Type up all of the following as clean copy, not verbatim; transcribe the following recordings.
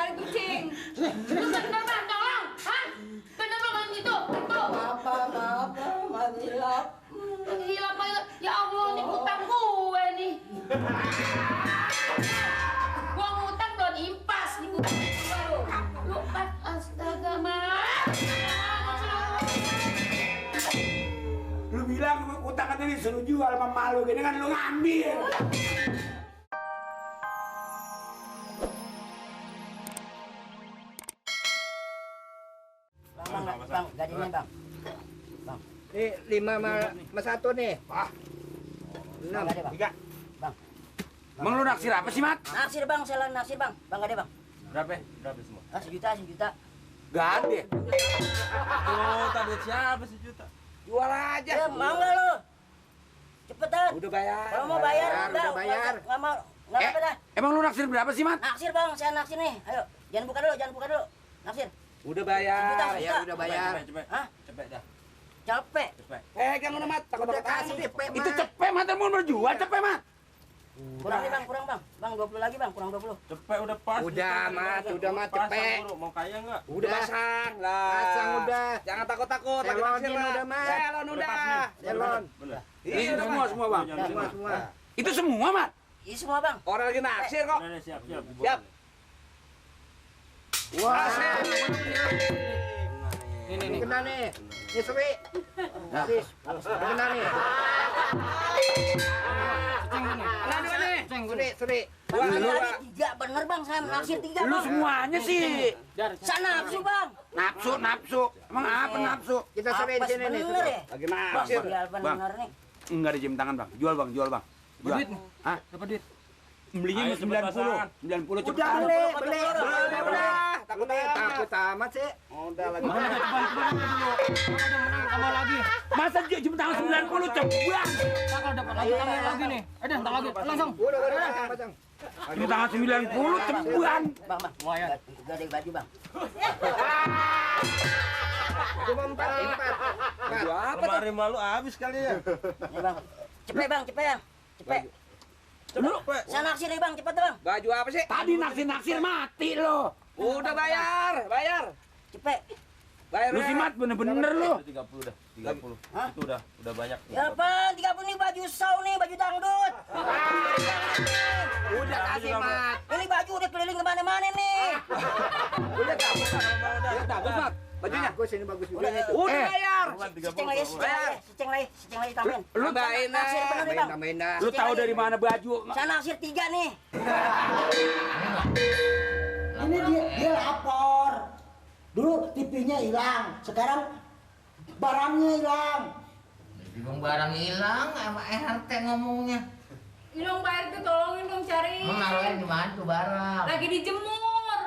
kali kucing. Lu bener bang, tolong, hah? Bener bang itu, itu. Maaf, hilap. Hilap aja, ya Allah, ini utang gue nih. Gua ngutang belum impas nih gue. Lu astaga mak. Lu bilang utang katanya disuruh jual sama malu gini kan lu ngambil. Bang, gajinya bang. Bang. Nih 5 sama 1 nih. Wah, 6. Bang, gak ada bang. 3. Bang. Emang lu naksir apa sih, Mat? Naksir bang, saya naksir bang. Bang gak ada bang. Berapa? Berapa semua? Ah, sejuta. Gak ada. Oh, tadi siapa sejuta? Jual aja. Ya, mau gak lu? Cepetan. Udah bayar. Kalau mau bayar, udah bayar. Nggak mau, nggak apa dah. Emang lu naksir berapa sih, Mat? Naksir bang, saya naksir nih. Ayo, jangan buka dulu. Naksir. Udah bayar. Sejuta. Ya udah bayar. Cepet. Hah? Cepet dah. Capek. Cepet. Pegang udah, Mat. Takut Udah kasih. kasih cepet, Itu Mat. cepet, Mat. Mau berjual cepet, Mat. Kurang nih bang, kurang bang. Bang 20 lagi bang, kurang 20. Cepet udah pas. Udah, Mat. Udah, Mat. Pasang Cepet. dulu. Mau kaya enggak? Udah pasang lah. Pasang udah. Jangan takut-takut. Lagi Selonin naksir, Mat. udah, Mat. Selon udah. Selon. Bener. Ini semua, Bang. Semua. Itu semua, Mat. Ini semua bang. Orang lagi naksir kok. Udah, siap. Siap. Wah. Ini Kena nih. Ini Sri. Sri. Kena nih. Sri. Bang, Lu, tadi 3 bener bang, saya naksir 3 Lu bang. semuanya sih. Sana nafsu bang. Nafsu. Emang apa nafsu? Kita Sri di Apes sini nih. bener ya? Lagi Bang, naksir. biar Bang, bener nih. enggak ada jam tangan, Bang. Jual, Bang. Jual. Duit. Hah? Dapat duit. Belinya Ayo, cepet 90. pasangan. 90 cepet. Udah beli. Udah. Takut Takut amat sih. Udah lagi. Mana cepat dulu. Kalau udah menang sama lagi. Masa jam tangan 90 cepet. Kalau dapat lagi nih. Ada entar lagi. Langsung. Udah pasang. Jam tangan 90 cepetan. Bang. Lumayan. Gede baju bang. Cuma 4. Apa tuh? Lemari malu habis kali ya. Nih bang. Cepet bang. Cepet. Lu Saya naksir nih bang, cepet bang. baju apa sih? Tadi naksir mati lo. Udah bayar. Cepet. Bayar. Lu sih, Mat, bener-bener lu. 30 dah. 30. Hah? Itu udah banyak. Ya apa? 30 nih baju saw nih, baju dangdut. Udah kasih, Mat. Ini baju udah keliling kemana-mana nih. Udah bagus, Mat. Bajunya. Bagus ini bagus juga nih. Udah bayar. Seceng lagi tambahin. Lu tambahin naksir bener nih bang. Tambahin dah. Lu tahu dari mana baju? Saya naksir 3 nih. Ini dia lapor. Dulu TV-nya hilang, sekarang barangnya hilang. Bingung barang hilang sama RT ngomongnya. Ini dong Pak RT tolongin dong cari. Emang naruhin di mana tuh barang? Lagi dijemur.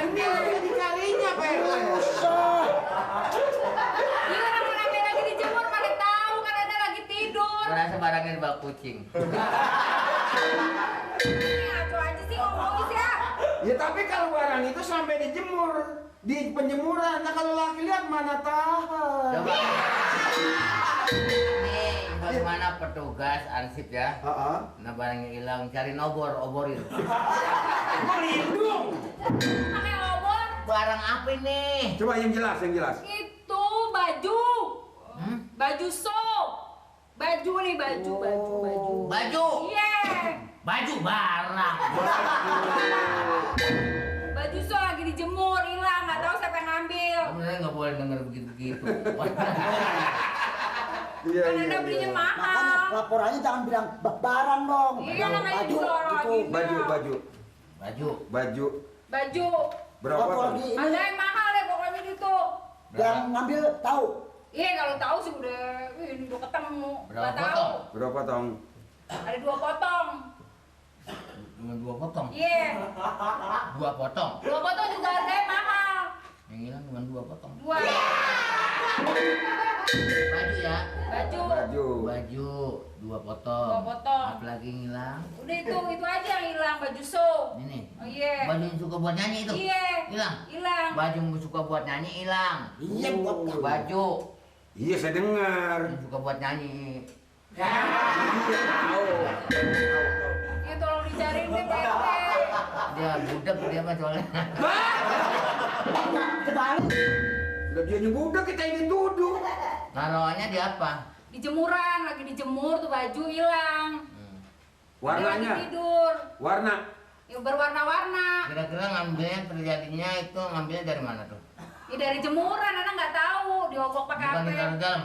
Ini lagi dicarinya, Pak. Iya orang lagi dijemur pada tahu kan ada lagi tidur. Merasa barangnya di bak kucing. Ngaco aja sih ngomongin sih ya. Ya tapi kalau barang itu sampai dijemur di penjemuran, nah kalau laki lihat mana tahu. Coba. Nih, bagaimana petugas ansip ya? Nah barangnya hilang, cari oborin. Melindung. Pakai obor Barang apa ini? Coba yang jelas. itu baju. Baju sok. Baju nih baju. Baju. Iya. Baju barang. Baju sok lagi dijemur hilang, nggak tahu siapa yang ngambil. Sebenarnya nggak boleh denger begitu. Kan anda belinya mahal. Makanya laporannya jangan bilang barang dong. Iya namanya Baju, juga orang itu. lagi. Baju. Baju. Lapor di Ada ini yang mahal deh pokoknya gitu. yang ngambil tahu. Iya kalau tahu sih ini udah ketemu. Berapa Nggak tahu. potong? Berapa tong? Ada 2 potong. Cuma 2 potong. Iya. 2 potong. 2 potong juga harganya mahal. Yang hilang cuma 2 potong. 2. Baju ya. Baju. 2 potong. 2 potong. Apalagi yang hilang? Udah itu aja yang hilang baju so. Ini nih. Oh iya. Baju yang suka buat nyanyi itu. Iya. Hilang. Hilang. Baju yang suka buat nyanyi hilang. Iya, buat Baju Iya, saya dengar. yang suka buat nyanyi Tahu. Ya tolong dicariin deh Pak RT. Dia budak dia mah soalnya. Udah dia nyebut kita ini tuduh. Naruhannya di apa? Di jemuran, lagi dijemur tuh baju hilang. Dia lagi Warnanya, tidur. warna. Ya berwarna-warna. Kira-kira ngambilnya terjadinya itu ngambilnya dari mana tuh? Ya dari jemuran, Anak nggak tahu. Diobok pakai Bukan apa? ditaruh dalam.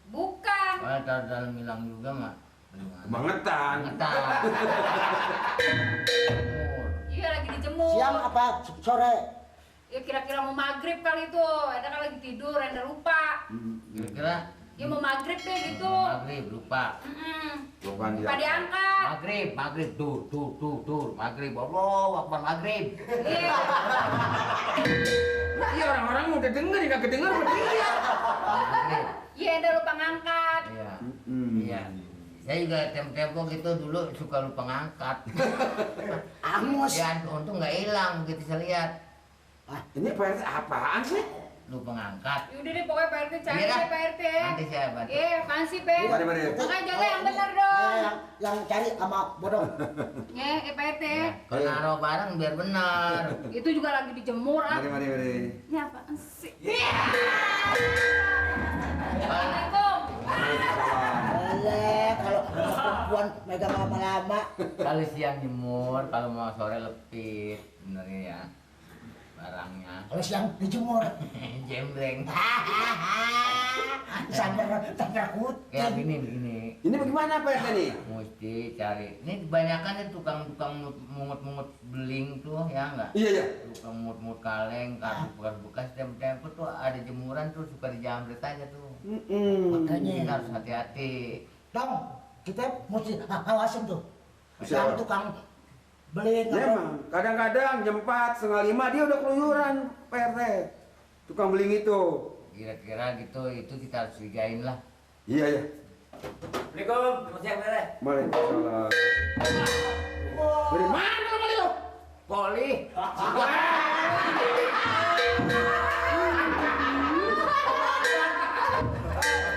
Bukan. Kalau taruh dalam hilang juga mah. Kebangetan. Ngetar. Iya lagi dijemur. Siang apa sore? Ya kira-kira mau maghrib kali itu. Enda kan lagi tidur, Enda lupa. Kira-kira Ya mau maghrib deh gitu. maghrib lupa. Bukan dia. Lupa diangkat. Maghrib tuh maghrib. Allah Akbar maghrib. Iya. Iya orang-orang udah denger, nggak kedenger sama dia. Maghrib. Iya Enda lupa ngangkat. Iya. Iya. Saya juga tempo gitu dulu suka lupa ngangkat. Angus. Ya untung nggak hilang begitu saya lihat. Ini Pak RT apaan sih? Lupa ngangkat. Yaudah deh pokoknya Pak RT cari Iya, deh Pak RT. nanti saya bantu. Iya, apaan sih Pe? Mari. Makanya jaga yang bener dong. Yang cari sama bodong. Ya, Pak RT. Kalau naruh barang biar benar. Itu juga lagi dijemur ah. Mari. Ini apaan sih? Assalamualaikum. Boleh kalau perempuan megang lama-lama. Kalau siang jemur, kalau mau sore lepit, benernya ya barangnya. Kalau siang dijemur. Jembreng. Sampai kucing. Kayak begini. Ini bagaimana Pak RT nih? Mesti cari. Ini kebanyakan nih tukang mungut-mungut beling tuh ya enggak? Iya. Tukang mungut-mungut kaleng, kartu bekas tempo tuh ada jemuran tuh suka dijamret aja tuh. Makanya Ini harus hati-hati. Dong, kita mesti awasin tuh. Bisa. Yang tukang beli Ya emang, kadang-kadang jam 4, setengah 5 dia udah keluyuran Pak RT. Tukang beling itu. Kira-kira gitu, itu kita harus curigain lah. Iya. Assalamualaikum, selamat siang Pak RT. Waalaikumsalam. Dari mana lo kali lo? Poli.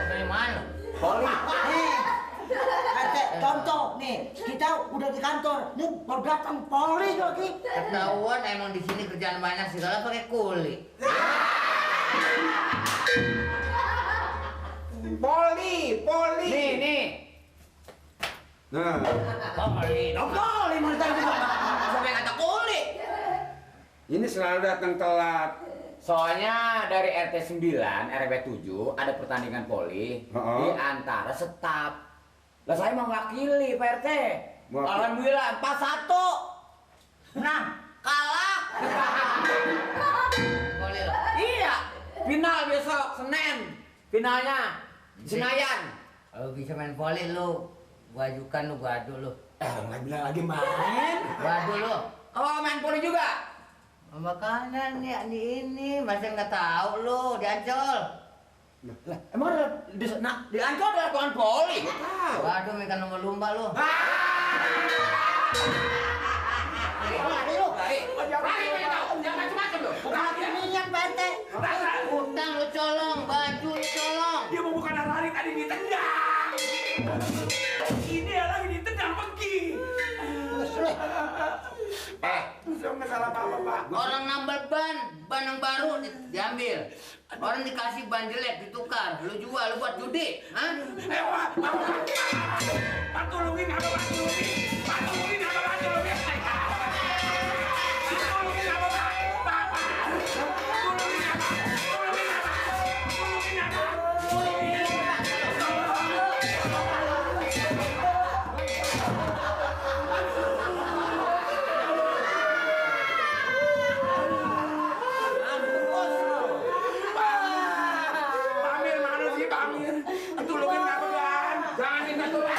Dari mana? Poli. Contoh nih, kita udah di kantor, nih baru datang polri lagi. Ketahuan emang di sini kerjaan banyak segala pakai kulit. Poli. Nih. Nah, Poli. Polri mau ditanya juga. Sampai kata kulit. ini selalu datang telat. Soalnya dari RT 9, RW 7 ada pertandingan voli di antara Setap. Lah saya mau wakili Pak RT. Alhamdulillah 4-1. Nah, kalah. Poli lo. Iya, final besok Senin. Finalnya Senayan. Kalau bisa main poli lu, gua ajukan lu, gua adu lu. Nggak bilang lagi main. Gua adu lu. Oh, main voli juga. Makanan nih ini, masa nggak tahu lu di Ancol. Lah, emang di Ancol ada lapangan voli? Waduh, mekan lumba-lumba lu. Jangan macam-macam lu. Bukan lagi. Minyak bete. Utang lu colong, baju lu colong. Dia mau bukan lari tadi ditendang. Ini lagi ditendang pergi. Saya nggak salah apa-apa Pak. Orang nambal ban yang baru diambil. Orang dikasih ban jelek ditukar, lu jual, lu buat judi, hah? Pak tolongin apa Pak tolongin? Pak tolongin apa Pak tolongin? Tolongin apa Pak? Pak. Tolongin apa? Pamir mana sih Pamir? Tolongin apa kan? Jangan minta tolong.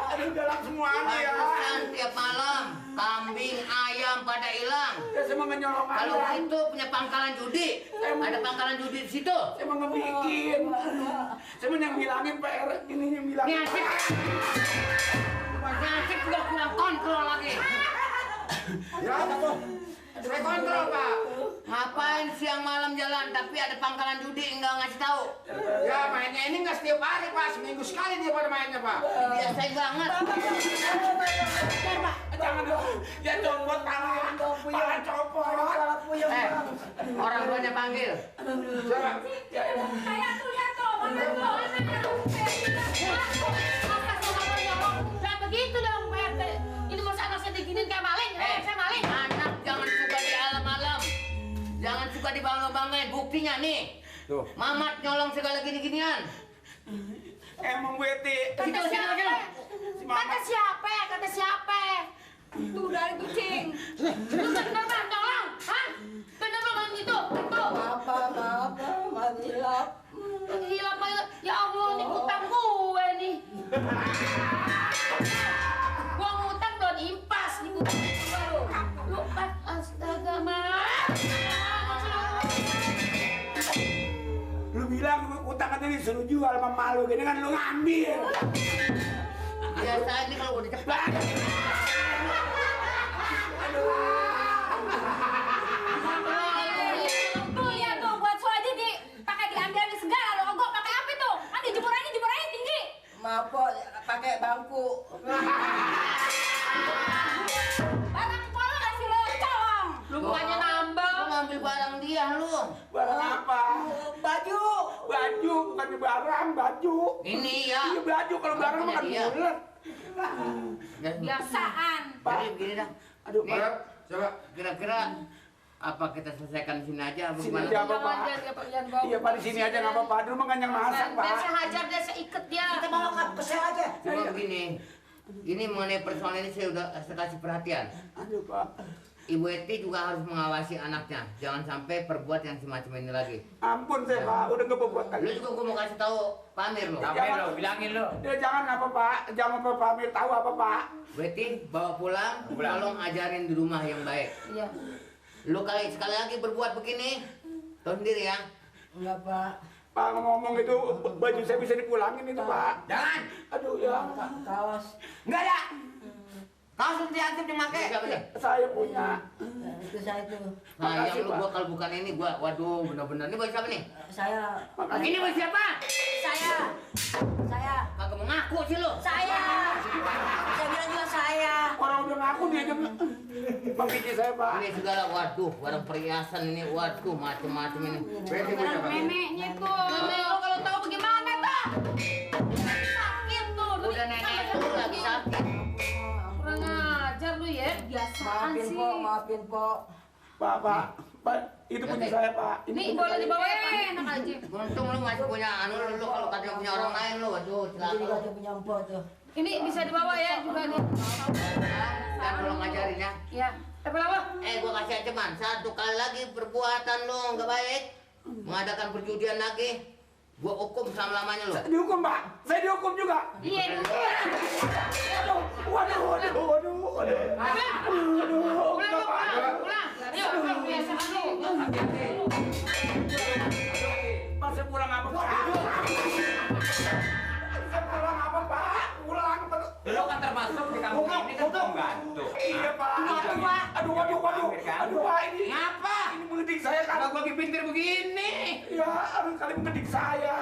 Aduh galak semuanya ya. Pantesan tiap malam kambing, ayam pada hilang. Ya saya mau ngenyolong Kalau ayam. itu punya pangkalan judi, ada pangkalan judi di situ. Saya mau ngebikin. Saya mau yang bilangin Pak RT ini yang bilang. Ini asik. Asik udah kurang kontrol lagi. Ya, Saya kontrol, Pak. Ngapain siang malam jalan tapi ada pangkalan judi enggak ngasih tahu? Ya, mainnya ini nggak setiap hari, Pak. Seminggu sekali dia pada mainnya, Pak. Biasain banget. Jangan dong. Ya copot pala. Pala copot. Orang tuanya panggil. Kayak tuh lihat tuh, mana tuh, anaknya tuh. Jangan begitu dong, Pak RT. Ini masa anak saya diginiin kayak maling, saya maling. Anak jangan suka di alam-alam. Jangan suka dibangga-banggain. Buktinya nih. Tuh. Mamat nyolong segala gini-ginian. Emang Weti. Kata siapa? Kata siapa? Kata siapa? Tuh dari kucing. Lu bener Bang, tolong. Hah? Bener Bang gitu? Itu. Hilap. Hilap aja. Ya Allah, ini utang gue nih. Gua ngutang belum impas nih baru. Lu astaga, Mak. Lu bilang utang katanya disuruh jual sama malu gini kan lu ngambil. Biasa aja kalau udah cepat. Tuh lihat tuh, buat so aja pakai diambil segala lo. Ogok pakai apa tuh? Kan dijemur aja tinggi. Maaf, Po, pakai bangku. Barang polo kasih lo colong. Lu bukannya nambah. Lu ngambil barang dia lu. Barang apa? Baju. Baju, bukan barang, baju. Ini ya. Iya baju, kalau barang Punya makan dia. bulat. Biasaan. Jadi begini dah. Aduh, Nih, Pak. Coba. kira-kira apa kita selesaikan di sini aja? apa Sini gimana? aja apa, Pak? Iya, Pak, di sini aja nggak apa-apa. Dulu mah kan yang masak, Pak. Biar saya hajar, dia saya ikat dia. Kita bawa ke sel aja. Cuma begini. Ini mengenai persoalan ini saya kasih perhatian. Aduh, Pak. Ibu Eti juga harus mengawasi anaknya. Jangan sampai perbuat yang semacam ini lagi. Ampun saya, Pak. Udah nggak berbuat Lu lagi. juga gua mau kasih tahu Pak Amir lo. Sampai lo, bilangin lo. Dia jangan apa, Pak. Jangan Pak Amir tahu apa, Pak. Bu Eti bawa pulang, tolong ajarin di rumah yang baik. Iya. Lu sekali lagi berbuat begini, tahu sendiri ya. Enggak, Pak. Pak ngomong itu baju saya bisa dipulangin itu, Pak. Jangan. Aduh, ya. Kaos. Enggak ada. Kau sudah diaktif dimakai. Siapa deh? Saya punya. Itu saya itu. Nah, Makasih, yang lu Pak. gua kalau bukan ini gua, waduh benar-benar ini baju siapa nih? Saya. Ini baju siapa? Saya. Kagak mau ngaku sih lu. Saya bilang juga saya. Orang udah ngaku dia aja. Bang Biji saya, Pak. Ini segala, waduh, barang perhiasan ini, waduh, macam-macam ini. Weti punya, Pak. Neneknya tuh. Nenek lo kalau tahu bagaimana tuh? Sakit tuh. Udah nenek lu lagi sakit. Kurang ajar lu ya. Biasaan Maafin, sih. Po, maafin, Po. Pak, itu punya saya, Pak. Nih punya boleh saya. dibawa ya, Pak? Enak aja. Untung lu masih punya anu lu kalau kata punya orang lain lu, waduh, Itu juga celaka. dia punya empok tuh. Ini bisa dibawa ya juga nih. Dan tolong ngajarin ya. Ya. Tapi apa? Gua kasih ancaman, satu kali lagi perbuatan lu nggak baik, mengadakan perjudian lagi, gua hukum selama-lamanya lu. Dihukum, Pak. Saya dihukum juga. Iya. Waduh. Pulang. Ayo, biasaan lu. Pak, saya pulang apa, Pak? Saya pulang apa, Pak? Pulang apa? Lo kan termasuk di kampung ini kan pembantu. Iya, Pak. Aduh, Pak, ini. Ngapa? Ini mengedik saya kan. Kalau gua pintir begini. Ya, harus kali mengedik saya.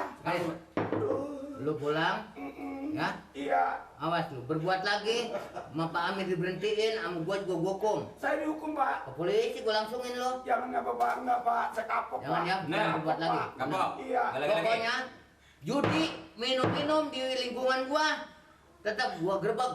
Lu pulang, ya. Iya, Awas lu, berbuat lagi, sama Pak Amir diberhentiin, sama gua juga gua hukum. saya dihukum, Pak. Ke polisi gua langsungin lu. Jangan nggak apa-apa, enggak, Pak. Saya kapok, Jangan Pak. ya, jangan berbuat lagi. Kapok. Iya. Lagi-lagi. Pokoknya judi, minum-minum di lingkungan gua tetap gua gerbek.